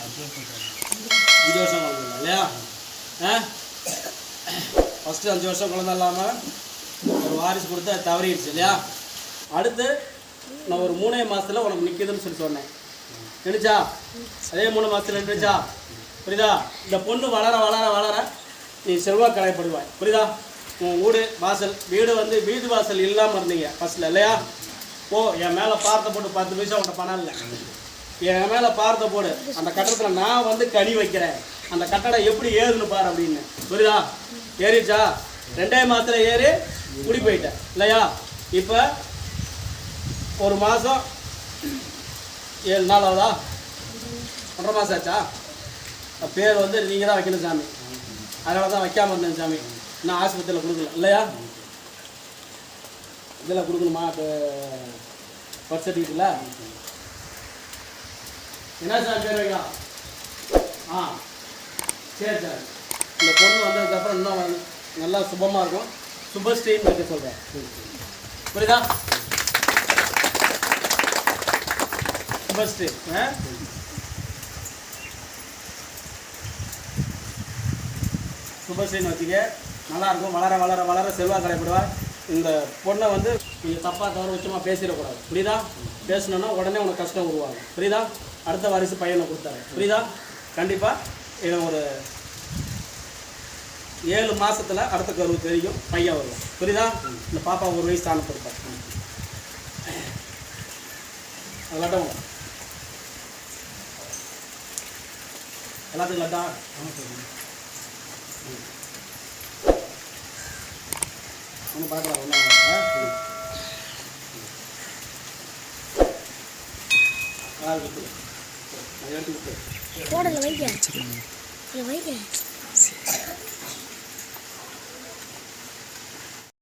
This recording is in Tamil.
5 வருஷம் குழந்தை இல்லையா? ஃபஸ்ட்டு 5 வருஷம் குழந்தை இல்லாமல் ஒரு வாரிசு கொடுத்து அது தவறிடுச்சு இல்லையா? அடுத்து நான் ஒரு 3 மாதத்தில் உனக்கு நிற்கிதுன்னு சொல்லி சொன்னேன். நினைச்சா அதே 3 மாதத்தில் நின்றுச்சா? புரியுதா? இந்த பொண்ணு வளர வளர வளர நீ செல்வாக்கு கலைப்படுவாய். புரியுதா? உன் வீடு வந்து வீடு வாசல் இல்லாமல் இருந்தீங்க ஃபஸ்ட்டில் இல்லையா? ஓ, என் மேலே பார்த்த போட்டு 10 பைசா உன்ட்ட பணம் இல்லை, என் மேலே பார்த்த போடு, அந்த கட்டடத்தில் நான் வந்து கனி வைக்கிறேன், அந்த கட்டடம் எப்படி ஏறுன்னு பாரு அப்படின்னு. புரியுதா? ஏறிச்சா? 2 மாதத்தில் ஏறி குடி போயிட்டேன் இல்லையா? இப்போ 1 மாதம் 7 நாள் ஆகுதா? 1.5 மாதம் ஆச்சா? பேர் வந்து நீங்கள் தான் வைக்கணும் சாமி, அதனால தான் வைக்காமல் இருந்தேன் சாமி. இன்னும் ஆஸ்பத்திரியில் கொடுக்கல இல்லையா? இதெல்லாம் கொடுக்கணுமா? இப்போ பர்த் சர்டிஃபிகேட்டில் என்ன சார் பேர் வைக்கலாம்? சரி சார். இந்த பொண்ணு வந்ததுக்கப்புறம் இன்னும் நல்லா சுபமாக இருக்கும். சுபஸ்ரீன்னு வைக்க சொல்கிறேன். புரியுதா? சுபஸ்ரீ சுபஸ்ரீன்னு வச்சுக்க. நல்லாயிருக்கும். வளர வளர வளர செல்வா கலைப்படுவார். இந்த பொண்ணை வந்து நீங்கள் தப்பாக கௌரவச்சமாக பேசிடக்கூடாது. புரியுதா? பேசணுன்னா உடனே உனக்கு கஷ்டம் உருவாங்க. புரியுதா? அடுத்த வாரிசு பையனை கொடுத்தாரு. புரியுதா? கண்டிப்பாக இதை ஒரு 7 மாதத்தில் அடுத்த கருவு தெரியும், பையன் வருவோம். புரியுதா? இந்த பாப்பா 1 வயசு தானே கொடுப்பார். அது லட்டம் எல்லாத்துக்கும் லட்டா ஒன்று பார்க்கலாம். ஒன்றா போடல வைக்க வைக்க